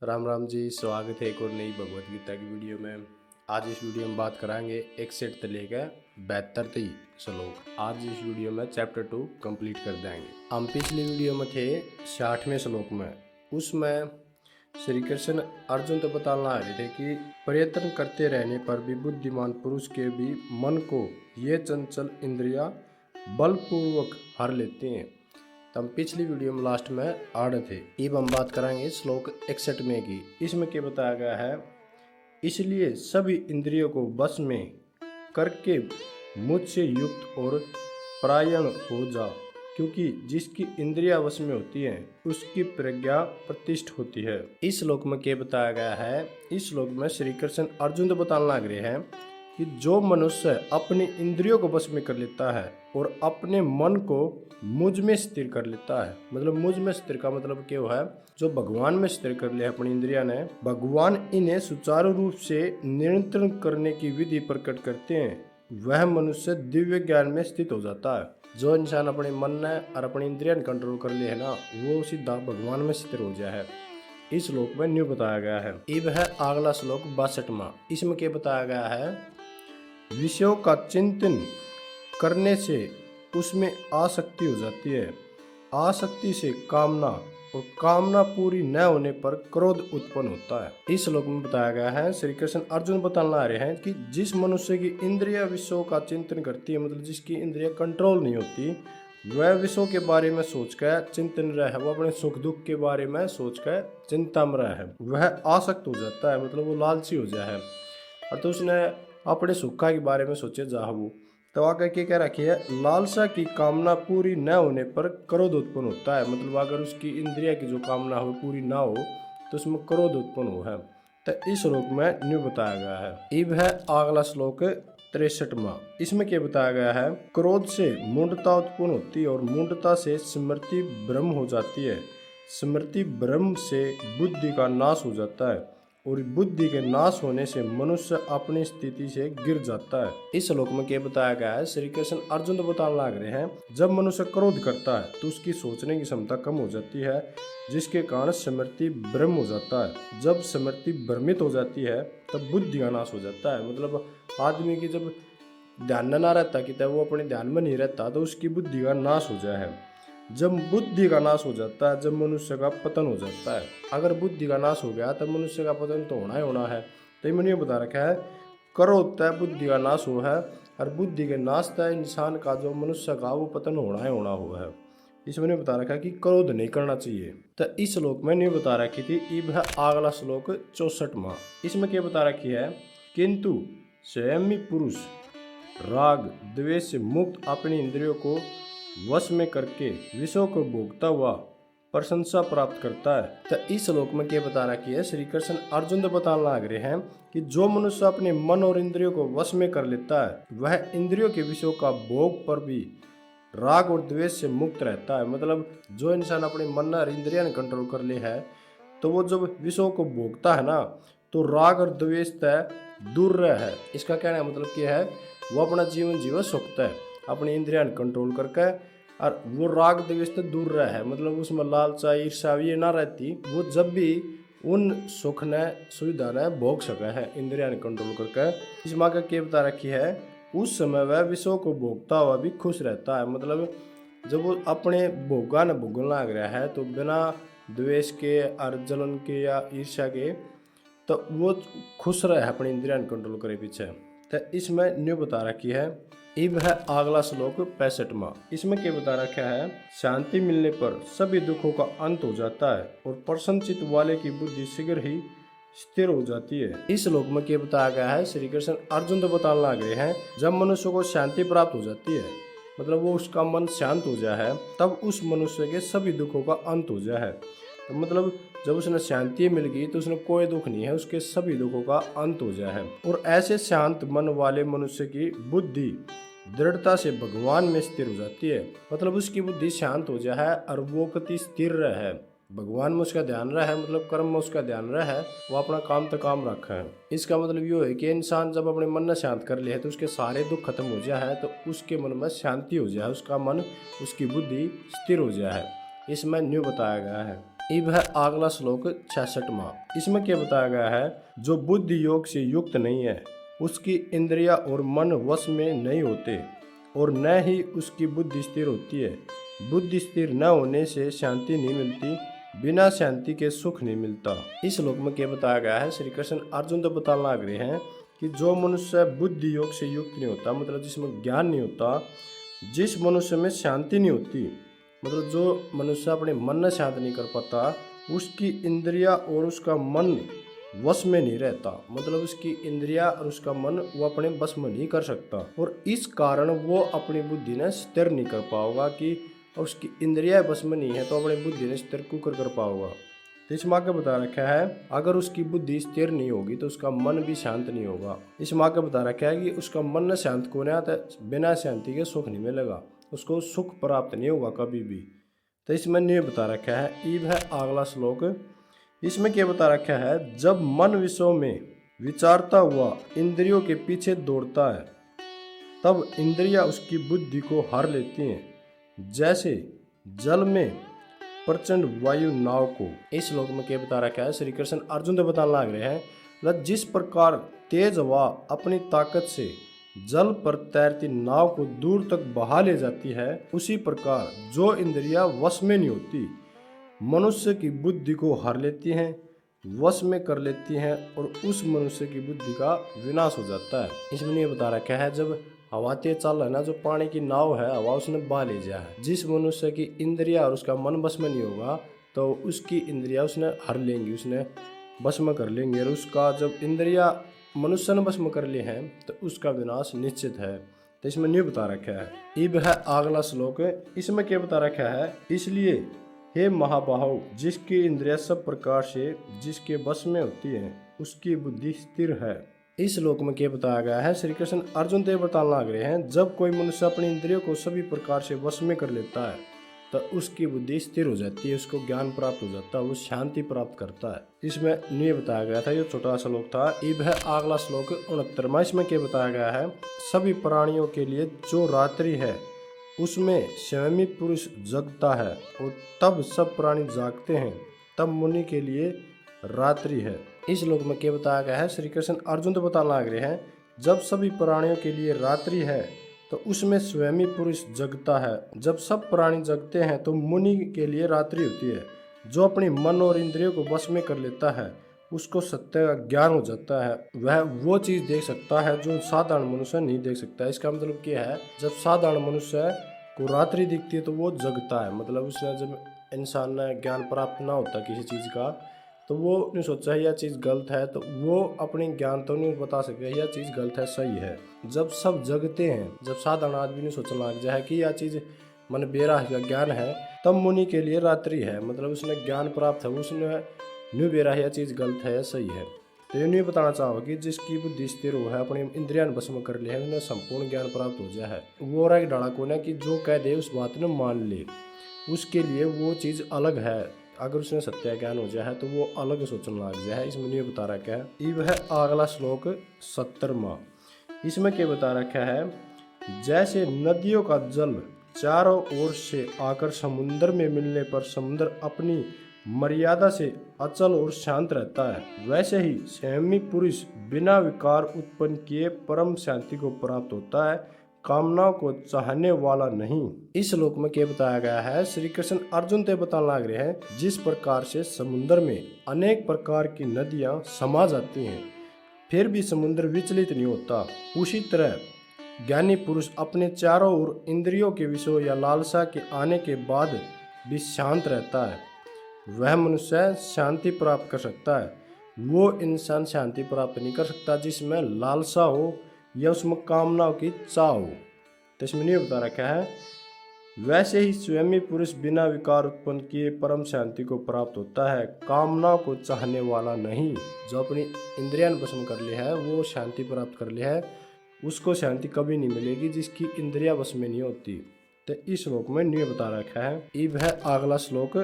राम राम जी, स्वागत है एक और नई भगवत गीता की वीडियो में। आज इस वीडियो में बात कराएंगे 61 से लेकर 72 तक श्लोक। आज इस वीडियो में चैप्टर 2 कंप्लीट कर देंगे। हम पिछली वीडियो में थे 60वें श्लोक में। उसमें श्री कृष्ण अर्जुन तो बताना आ रहे थे कि प्रयत्न करते रहने पर भी बुद्धिमान पुरुष के भी मन को ये चंचल इंद्रिया बलपूर्वक हर लेते हैं। तो हम पिछली वीडियो में लास्ट में आ रहे थे। अब हम बात करेंगे श्लोक 61 में की। इसमें क्या बताया गया है, इसलिए सभी इंद्रियों को वश में करके मुझसे युक्त और परायण हो जा, क्योंकि जिसकी इंद्रिया वश में होती है उसकी प्रज्ञा प्रतिष्ठ होती है। इस श्लोक में क्या बताया गया है, इस श्लोक में श्री कृष्ण अर्जुन तो बताने लग रहे हैं कि जो मनुष्य अपनी इंद्रियों को वश में कर लेता है और अपने मन को मुझ में स्थिर कर लेता है, मतलब मुझ में स्थिर का मतलब क्या है, जो भगवान में स्थिर कर लिया अपनी इंद्रिया ने, भगवान इन्हें सुचारू रूप से नियंत्रण करने की विधि प्रकट करते हैं, वह मनुष्य दिव्य ज्ञान में स्थित हो जाता है। जो इंसान अपने मन ने और अपनी इंद्रिया ने कंट्रोल कर लिया है ना, वो सीधा भगवान में स्थिर हो गया है। इस श्लोक में न्यू बताया गया है। अब है अगला श्लोक 62वां। इसमें क्या बताया गया है, विषयों का चिंतन करने से उसमें आसक्ति हो जाती है, आसक्ति से कामना, और कामना पूरी न होने पर क्रोध उत्पन्न होता है। इस श्लोक में बताया गया है, श्री कृष्ण अर्जुन बताने आ रहे हैं कि जिस मनुष्य की इंद्रिया विषयों का चिंतन करती है, मतलब जिसकी इंद्रिया कंट्रोल नहीं होती, वह विषयों के बारे में सोचकर चिंतन रहा है, वो अपने सुख दुख के बारे में सोचकर चिंता में रहा है, वह आसक्त हो जाता है, मतलब वो लालची हो जाए है। और तो उसने अपने सुखा के बारे में सोचे जाहू, तो आगे क्या कह रखी है, लालसा की कामना पूरी न होने पर क्रोध उत्पन्न होता है, मतलब अगर उसकी इंद्रिया की जो कामना हो पूरी ना हो तो उसमें क्रोध उत्पन्न हो है। तो इस श्लोक में न्यू बताया गया है। अब है अगला श्लोक 63वां। इसमें क्या बताया गया है, क्रोध से मूढ़ता उत्पन्न होती है और मूढ़ता से स्मृति भ्रम हो जाती है, स्मृति भ्रम से बुद्धि का नाश हो जाता है, और बुद्धि के नाश होने से मनुष्य अपनी स्थिति से गिर जाता है। इस श्लोक में क्या बताया गया है, श्री कृष्ण अर्जुन तो बताने लग रहे हैं, जब मनुष्य क्रोध करता है तो उसकी सोचने की क्षमता कम हो जाती है, जिसके कारण स्मृति भ्रम हो जाता है। जब स्मृति भ्रमित हो जाती है तब बुद्धि का नाश हो जाता है, मतलब आदमी की जब ध्यान न रहता कि तब वो अपने ध्यान में नहीं रहता तो उसकी बुद्धि का नाश हो जाए है। जब बुद्धि का नाश हो जाता है, जब मनुष्य का पतन हो जाता है। अगर बुद्धि का नाश हो गया तब मनुष्य का पतन तो होना ही होना है। तो मैंने ये बता रखा है, करो तय बुद्धि का नाश हो है, और बुद्धि के नाश तय इंसान का जो मनुष्य का वो पतन होना ही होना हुआ है। इसमें ने बता रखा है कि क्रोध नहीं करना चाहिए। तो इस श्लोक में नहीं बता रखी थी। अब है अगला श्लोक 64वां। इसमें क्या बता रखी है, किंतु संयमी पुरुष राग द्वेष से मुक्त अपनी इंद्रियों को वश में करके विषयों को भोगता हुआ प्रशंसा प्राप्त करता है। तो इस श्लोक में क्या बता रखी है, श्री कृष्ण अर्जुन तो बताने लग रहे हैं कि जो मनुष्य अपने मन और इंद्रियों को वश में कर लेता है, वह इंद्रियों के विषयों का भोग पर भी राग और द्वेष से मुक्त रहता है। मतलब जो इंसान अपने मन और इंद्रिया ने कंट्रोल कर ले है, तो वो जब विषयों को भोगता है ना, तो राग और द्वेष तय दूर रह है। इसका कहना मतलब क्या है, वो अपना जीवन जीवन सुखता है अपनी इंद्रिया कंट्रोल करके, और वो राग द्वेष से दूर रहा है, मतलब उसमें लालचा ईर्ष्या ये ना रहती। वो जब भी उन सुख ने सुविधा ने भोग सका है इंद्रिया कंट्रोल करके। इस माँ का क्या बता रखी है, उस समय वह विषयों को भोगता हुआ भी खुश रहता है। मतलब जब वो अपने भोगा न भोगने लग रहा है तो बिना द्वेष के और जलन के या ईर्ष्या के, तो वो खुश रहे अपनी इंद्रिया कंट्रोल करे पीछे। तो इसमें न्यू बता रखी है। अब है अगला श्लोक 65वां। इसमें क्या बता रखा है, शांति मिलने पर सभी दुखों का अंत हो जाता है और प्रसन्नचित्त वाले की बुद्धि शीघ्र ही स्थिर हो जाती है। इस श्लोक में क्या बताया गया है, श्री कृष्ण अर्जुन तो बताने लग रहे हैं, जब मनुष्य को शांति प्राप्त हो जाती है, मतलब वो उसका मन शांत हो जाए है, तब उस मनुष्य के सभी दुखों का अंत हो जाए है। तो मतलब जब उसने शांति मिल गई तो उसने कोई दुख नहीं है, उसके सभी दुखों का अंत हो जाए है। और ऐसे शांत मन वाले मनुष्य की बुद्धि दृढ़ता से भगवान में स्थिर हो जाती है, मतलब उसकी बुद्धि शांत हो जाए है और वो कति स्थिर रहे, भगवान में उसका ध्यान रहा है, मतलब कर्म में उसका ध्यान रहा है, वो अपना काम तो काम रखा है। इसका मतलब ये है कि इंसान जब अपने मन में शांत कर ले है तो उसके सारे दुख खत्म हो जाए है, तो उसके मन में शांति हो जाए, उसका मन उसकी बुद्धि स्थिर हो जाए है। इसमें न्यू बताया गया है। अब है अगला श्लोक 66वां। इसमें क्या बताया गया है, जो बुद्धि योग से युक्त नहीं है उसकी इंद्रिया और मन वश में नहीं होते और न ही उसकी बुद्धि स्थिर होती है। बुद्धि स्थिर न होने से शांति नहीं मिलती, बिना शांति के सुख नहीं मिलता। इस श्लोक में क्या बताया गया है, श्री कृष्ण अर्जुन तो बताना लग रहे हैं कि जो मनुष्य बुद्धि योग से युक्त नहीं होता, मतलब जिसमें ज्ञान नहीं होता, जिस मनुष्य में शांति नहीं होती, मतलब जो मनुष्य अपने मन में शांत नहीं कर पाता, उसकी इंद्रिया और उसका मन वश में नहीं रहता, मतलब उसकी इंद्रिया और उसका मन वो अपने बस में नहीं कर सकता और इस कारण वो अपनी बुद्धि ने स्थिर नहीं कर पाएगा कि उसकी इंद्रिया बस में नहीं है तो अपनी बुद्धि ने स्थिर क्यों कर पाएगा। तो इसमें आगे बता रखा है, अगर उसकी बुद्धि स्थिर नहीं होगी तो उसका मन भी शांत नहीं होगा। इसमें आगे बता रखा है कि उसका मन शांत को नहीं आता, बिना शांति के सुख नहीं मिलेगा, उसको सुख प्राप्त नहीं होगा कभी भी। तो इसमें नहीं बता रखा है। ईब है अगला श्लोक। इसमें क्या बता रखा है, जब मन विषयों में विचारता हुआ इंद्रियों के पीछे दौड़ता है तब इंद्रियां उसकी बुद्धि को हर लेती हैं, जैसे जल में प्रचंड वायु नाव को। इस श्लोक में क्या बता रखा है, श्री कृष्ण अर्जुन तो बताने लग रहे हैं, जिस प्रकार तेज हवा अपनी ताकत से जल पर तैरती नाव को दूर तक बहा ले जाती है, उसी प्रकार जो इंद्रियां वश में नहीं होती मनुष्य की बुद्धि को हर लेती हैं, वश में कर लेती हैं और उस मनुष्य की बुद्धि का विनाश हो जाता है। इसमें ये बता रखा है, जब हवा तेज चल है ना, जो पानी की नाव है हवा उसने बहा ले जाया है, जिस मनुष्य की इंद्रिया और उसका मन बस में नहीं होगा तो उसकी इंद्रिया उसने हर लेंगी, उसने बस में कर लेंगे और उसका जब इंद्रिया मनुष्य ने बस में कर लिए हैं तो उसका विनाश निश्चित है। तो इसमें नहीं बता रखा है। इब है अगला श्लोक। इसमें क्या बता रखा है, इसलिए हे महाबाहो, जिसकी इंद्रिया सब प्रकार से जिसके बस में होती है उसकी बुद्धि स्थिर है। इस श्लोक में क्या बताया गया है, श्री कृष्ण अर्जुन देव बताने लग रहे हैं, जब कोई मनुष्य अपनी इंद्रियों को सभी प्रकार से वश में कर लेता है तो उसकी बुद्धि स्थिर हो जाती है, उसको ज्ञान प्राप्त हो जाता है, वो शांति प्राप्त करता है। इसमें नहीं बताया गया था, ये छोटा श्लोक था। इब है अगला श्लोक 69वां। इसमें क्या बताया गया है, सभी प्राणियों के लिए जो रात्रि है उसमें स्वयं पुरुष जगता है और तब सब प्राणी जागते हैं, तब मुनि के लिए रात्रि है। इस श्लोक में क्या बताया गया है, श्री कृष्ण अर्जुन तो बताने लग रहे हैं, जब सभी प्राणियों के लिए रात्रि है तो उसमें स्वयं पुरुष जगता है, जब सब प्राणी जगते हैं तो मुनि के लिए रात्रि होती है। जो अपनी मन और इंद्रियों को बस में कर लेता है उसको सत्य का ज्ञान हो जाता है, वह वो चीज़ देख सकता है जो साधारण मनुष्य नहीं देख सकता। इसका मतलब क्या है, जब साधारण मनुष्य को रात्रि दिखती है तो वो जगता है, मतलब उसने जब इंसान ने ज्ञान प्राप्त ना होता किसी चीज़ का तो वो नहीं सोचा है यह चीज़ गलत है, तो वो अपनी ज्ञान तो नहीं बता सके यह चीज़ गलत है सही है। जब सब जगते हैं, जब साधारण आदमी नहीं सोचने लग जाए कि यह चीज़ मन बेरा ज्ञान है, तब मुनि के लिए रात्रि है, मतलब उसने ज्ञान प्राप्त है, उसने न्यू बेरा यह चीज़ गलत है या सही है। तो ये नहीं बताना चाहो कि जिसकी बुद्धि स्थिर हो है, अपने इंद्रियान बस में कर लिया है, उन्हें संपूर्ण ज्ञान प्राप्त हो जाए है, वो और एक डाड़ा को ना कि जो कह दे उस बात ने मान ले, उसके लिए वो चीज़ अलग है। अगर उसने सत्य ज्ञान हो जाए तो वो अलग सोचने लग जाए। इसमें नहीं बता रखा है। इब है अगला श्लोक 70वां। इसमें क्या बता रखा है, जैसे नदियों का जल चारों ओर से आकर समुद्र में मिलने पर समुद्र अपनी मर्यादा से अचल और शांत रहता है, वैसे ही संयमी पुरुष बिना विकार उत्पन्न किए परम शांति को प्राप्त होता है, कामनाओं को चाहने वाला नहीं। इस श्लोक में क्या बताया गया है, श्री कृष्ण अर्जुन ते बताने लग रहे हैं, जिस प्रकार से समुद्र में अनेक प्रकार की नदियां समा जाती हैं फिर भी समुद्र विचलित नहीं होता, उसी तरह ज्ञानी पुरुष अपने चारों ओर इंद्रियों के विषयों या लालसा के आने के बाद भी शांत रहता है, वह मनुष्य शांति प्राप्त कर सकता है। वो इंसान शांति प्राप्त नहीं कर सकता जिसमें लालसा हो या उसमें कामनाओं की चाह हो। तो इसमें नहीं बता रखा है, वैसे ही स्वयं पुरुष बिना विकार उत्पन्न किए परम शांति को प्राप्त होता है, कामना को चाहने वाला नहीं। जो अपनी इंद्रियां वश कर लिया है वो शांति प्राप्त कर लिया है, उसको शांति कभी नहीं मिलेगी जिसकी इंद्रिया वश में नहीं होती। तो इस श्लोक में नहीं बता रखा है। इब है अगला श्लोक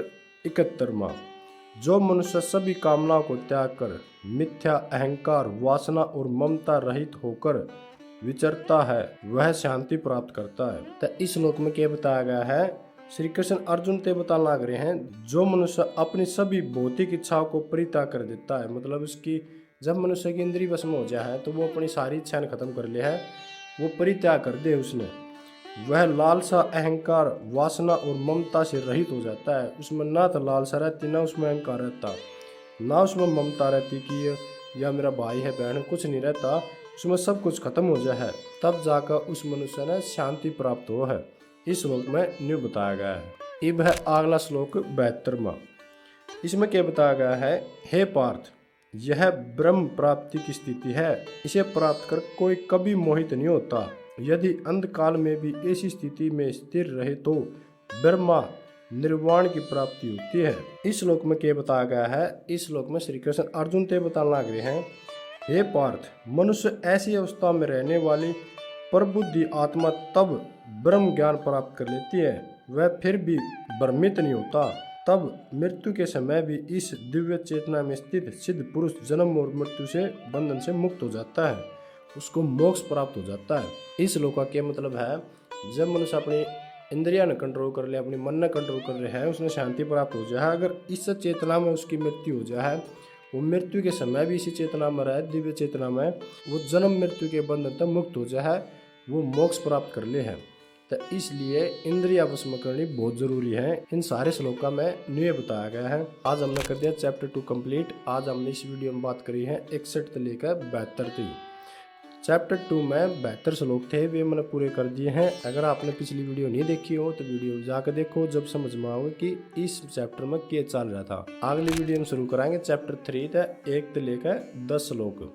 71वां। जो मनुष्य सभी कामनाओं को त्याग कर मिथ्या अहंकार वासना और ममता रहित होकर विचरता है वह शांति प्राप्त करता है। तो इस श्लोक में क्या बताया गया है, श्री कृष्ण अर्जुन ते बता लाग रहे हैं, जो मनुष्य अपनी सभी भौतिक इच्छाओं को परित्याग कर देता है, मतलब उसकी जब मनुष्य की इंद्रिय वश में हो जाए तो वो अपनी सारी इच्छाएं खत्म कर ले है, वो परित्याग कर दे उसने, वह लालसा, अहंकार, वासना और ममता से रहित हो जाता है। उसमें ना तो लालसा रहती, ना उसमें अहंकार रहता, ना उसमें ममता रहती कि यह मेरा भाई है, बहन, कुछ नहीं रहता, उसमें सब कुछ खत्म हो जाए है, तब जाकर उस मनुष्य ने शांति प्राप्त हो है। इस श्लोक में न्यू बताया गया है। इब है अगला श्लोक 72वां। इसमें क्या बताया गया है, हे पार्थ, यह ब्रह्म प्राप्ति की स्थिति है, इसे प्राप्त कर कोई कभी मोहित नहीं होता। यदि अंतकाल में भी ऐसी स्थिति में स्थिर रहे तो ब्रह्मा निर्वाण की प्राप्ति होती है। इस श्लोक में क्या बताया गया है, इस श्लोक में श्री कृष्ण अर्जुन ते बताने लग रहे हैं, हे पार्थ, मनुष्य ऐसी अवस्था में रहने वाली प्रबुद्धि आत्मा तब ब्रह्म ज्ञान प्राप्त कर लेती है, वह फिर भी भ्रमित नहीं होता। तब मृत्यु के समय भी इस दिव्य चेतना में स्थित सिद्ध पुरुष जन्म और मृत्यु से बंधन से मुक्त हो जाता है, उसको मोक्ष प्राप्त हो जाता है। इस श्लोक का क्या मतलब है, जब मनुष्य अपनी इंद्रिया ने कंट्रोल कर ले, अपनी मन ने कंट्रोल कर रहे हैं, उसने शांति प्राप्त हो जाए। अगर इस चेतना में उसकी मृत्यु हो जाए, वो मृत्यु के समय भी इसी चेतना में रहे, दिव्य चेतना में, वो जन्म मृत्यु के बंधन तक मुक्त हो जाए, वो मोक्ष प्राप्त कर ले है। तो इसलिए इंद्रिया वश में करनी बहुत जरूरी है। इन सारे श्लोका में न्यू बताया गया है। आज हमने कर दिया चैप्टर 2 कंप्लीट। आज हमने इस वीडियो में बात करी है 61 से लेकर 72 तक। चैप्टर 2 में 72 श्लोक थे, वे मैंने पूरे कर दिए हैं। अगर आपने पिछली वीडियो नहीं देखी हो तो वीडियो जाकर देखो, जब समझ में आओगे कि इस चैप्टर में क्या चल रहा था। अगली वीडियो में शुरू कराएंगे चैप्टर 3 था 1 से लेकर 10 श्लोक।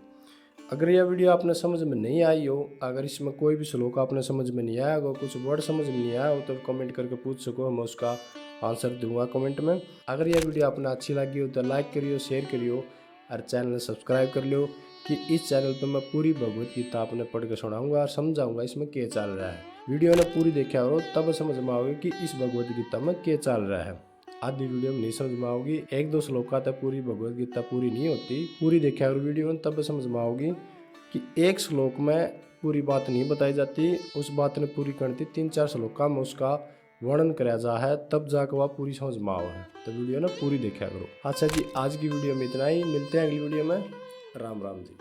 अगर यह वीडियो आपने समझ में नहीं आई हो, अगर इसमें कोई भी श्लोक आपने समझ में नहीं आया हो, कुछ वर्ड समझ में नहीं आया हो, तो कमेंट करके पूछ सको, मैं उसका आंसर दूंगा कमेंट में। अगर यह वीडियो आपने अच्छी लगी हो तो लाइक करियो, शेयर करियो और चैनल सब्सक्राइब कर लियो, कि इस चैनल पर मैं पूरी भगवत गीता आपने पढ़ के सुनाऊंगा और समझाऊंगा इसमें क्या चल रहा है। वीडियो ने पूरी देखा हो तब समझ में आओगे कि इस भगवत गीता में क्या चल रहा है। आधी वीडियो में नहीं समझ में आओगी, 1-2 श्लोक तक पूरी भगवत गीता पूरी नहीं होती, पूरी देखा और वीडियो तब समझ में आओगी कि एक श्लोक में पूरी बात नहीं बताई जाती, उस बात ने पूरी करती 3-4 श्लोक में उसका वर्णन कराया जा है, तब जाकर वह पूरी समझ में आओ है। तो वीडियो ना पूरी देखा करो। अच्छा जी, आज की वीडियो में इतना ही, मिलते हैं अगली वीडियो में। राम राम जी।